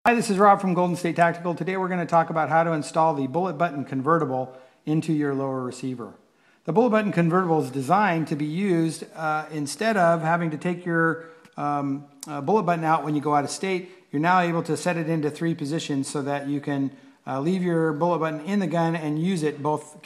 Hi, this is Rob from Golden State Tactical. Today we're going to talk about how to install the Bullet Button Convertible into your lower receiver. The Bullet Button Convertible is designed to be used instead of having to take your bullet button out when you go out of state. You're now able to set it into 3 positions so that you can leave your bullet button in the gun and use it both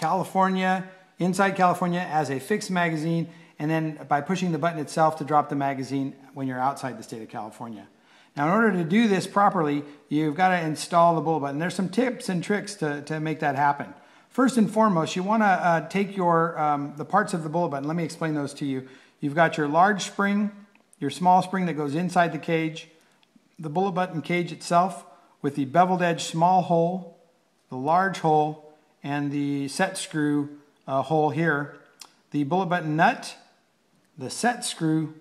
inside California as a fixed magazine, and then by pushing the button itself to drop the magazine when you're outside the state of California. Now, in order to do this properly, you've got to install the bullet button. There's some tips and tricks to make that happen. First and foremost, you want to take the parts of the bullet button. Let me explain those to you. You've got your large spring, your small spring that goes inside the cage, the bullet button cage itself with the beveled edge small hole, the large hole, and the set screw hole here, the bullet button nut, the set screw,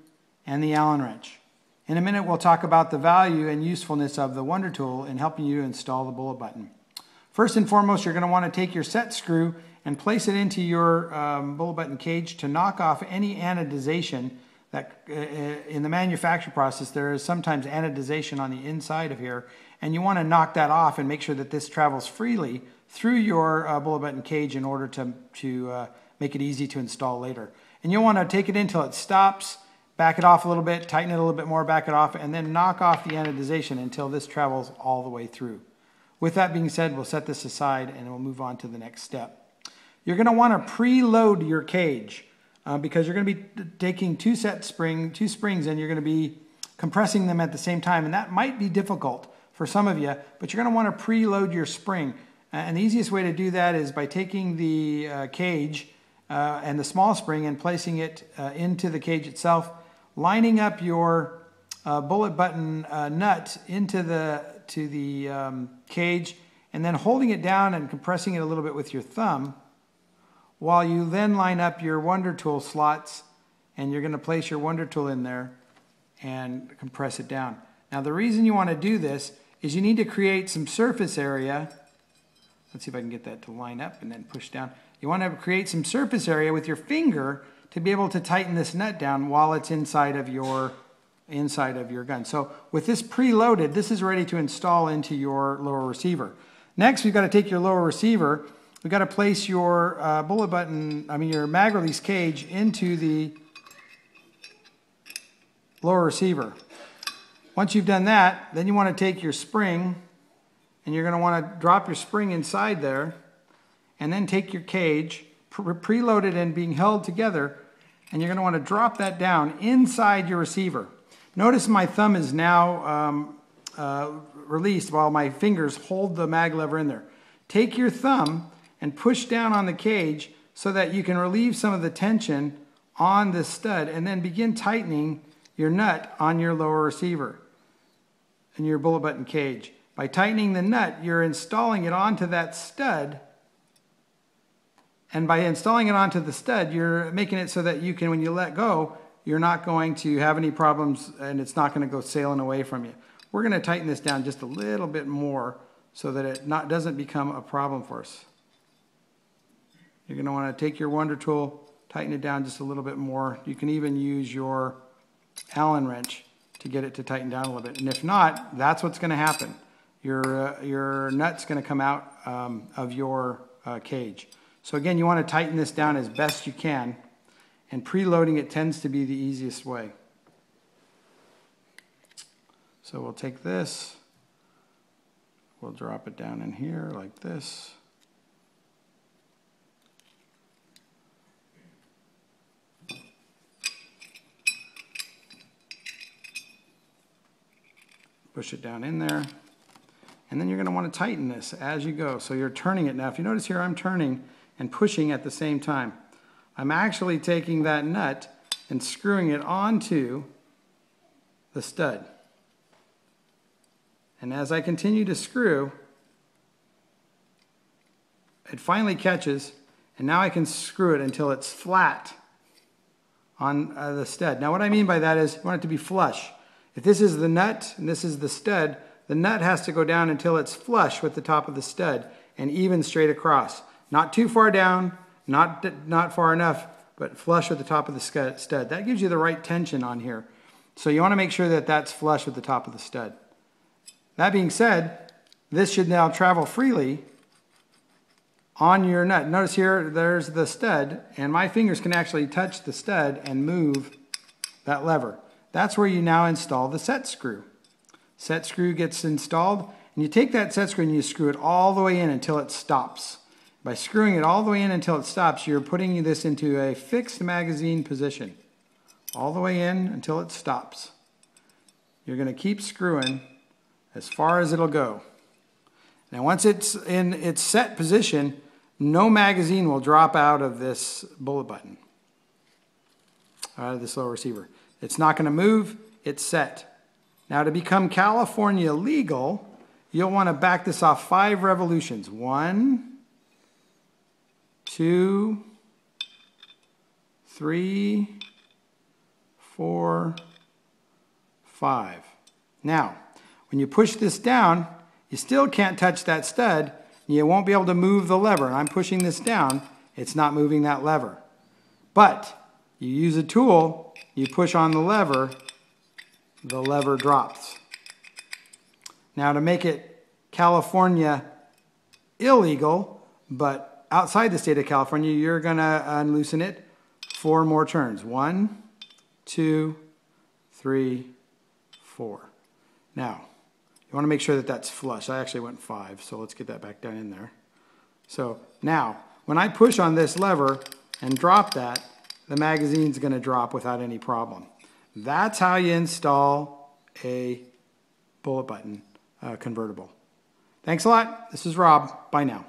and the Allen wrench. In a minute, we'll talk about the value and usefulness of the Wonder Tool in helping you install the bullet button. First and foremost, you're going to want to take your set screw and place it into your bullet button cage to knock off any anodization that in the manufacture process there is sometimes anodization on the inside of here, and you want to knock that off and make sure that this travels freely through your bullet button cage in order to make it easy to install later. And you'll want to take it until it stops, back it off a little bit, tighten it a little bit more, back it off, and then knock off the anodization until this travels all the way through. With that being said, we'll set this aside and we'll move on to the next step. You're going to want to preload your cage because you're going to be taking two springs, and you're going to be compressing them at the same time, and that might be difficult for some of you, but you're going to want to preload your spring. And the easiest way to do that is by taking the cage and the small spring and placing it into the cage itself, lining up your bullet button nut into the cage, and then holding it down and compressing it a little bit with your thumb, while you then line up your Wonder Tool slots, and you're going to place your Wonder Tool in there and compress it down. Now, the reason you want to do this is you need to create some surface area. Let's see if I can get that to line up and then push down. You want to create some surface area with your finger to be able to tighten this nut down while it's inside of your gun. So with this preloaded, this is ready to install into your lower receiver. Next, we've got to take your lower receiver. We've got to place your your mag release cage into the lower receiver. Once you've done that, then you want to take your spring, and you're going to want to drop your spring inside there, and then take your cage, preloaded and being held together, and you're going to want to drop that down inside your receiver. Notice my thumb is now released while my fingers hold the mag lever in there. Take your thumb and push down on the cage so that you can relieve some of the tension on the stud, and then begin tightening your nut on your lower receiver and your bullet button cage. By tightening the nut, you're installing it onto that stud, and by installing it onto the stud, you're making it so that you can, when you let go, you're not going to have any problems and it's not going to go sailing away from you. We're going to tighten this down just a little bit more so that it doesn't become a problem for us. You're going to want to take your Wonder Tool, tighten it down just a little bit more. You can even use your Allen wrench to get it to tighten down a little bit. And if not, that's what's going to happen. Your nut's going to come out of your cage. So again, you want to tighten this down as best you can, and preloading it tends to be the easiest way. So we'll take this, we'll drop it down in here like this. Push it down in there. And then you're going to want to tighten this as you go. So you're turning it now. If you notice here, I'm turning and pushing at the same time. I'm actually taking that nut and screwing it onto the stud. And as I continue to screw, it finally catches, and now I can screw it until it's flat on the stud. Now what I mean by that is you want it to be flush. If this is the nut and this is the stud, the nut has to go down until it's flush with the top of the stud and even straight across. Not too far down, not far enough, but flush with the top of the stud. That gives you the right tension on here. So you want to make sure that that's flush with the top of the stud. That being said, this should now travel freely on your nut. Notice here, there's the stud, and my fingers can actually touch the stud and move that lever. That's where you now install the set screw. Set screw gets installed, and you take that set screw and you screw it all the way in until it stops. By screwing it all the way in until it stops, you're putting this into a fixed magazine position. All the way in until it stops. You're going to keep screwing as far as it'll go. Now once it's in its set position, no magazine will drop out of this bullet button, out of this little receiver. It's not going to move, it's set. Now to become California legal, you'll want to back this off 5 revolutions. 1, 2, 3, 4, 5. Now, when you push this down, you still can't touch that stud, and you won't be able to move the lever. And I'm pushing this down, it's not moving that lever. But you use a tool, you push on the lever drops. Now to make it California illegal, but outside the state of California, you're going to unloosen it 4 more turns. 1, 2, 3, 4. Now, you want to make sure that that's flush. I actually went 5, so let's get that back down in there. So now, when I push on this lever and drop that, the magazine's going to drop without any problem. That's how you install a bullet button convertible. Thanks a lot. This is Rob. Bye now.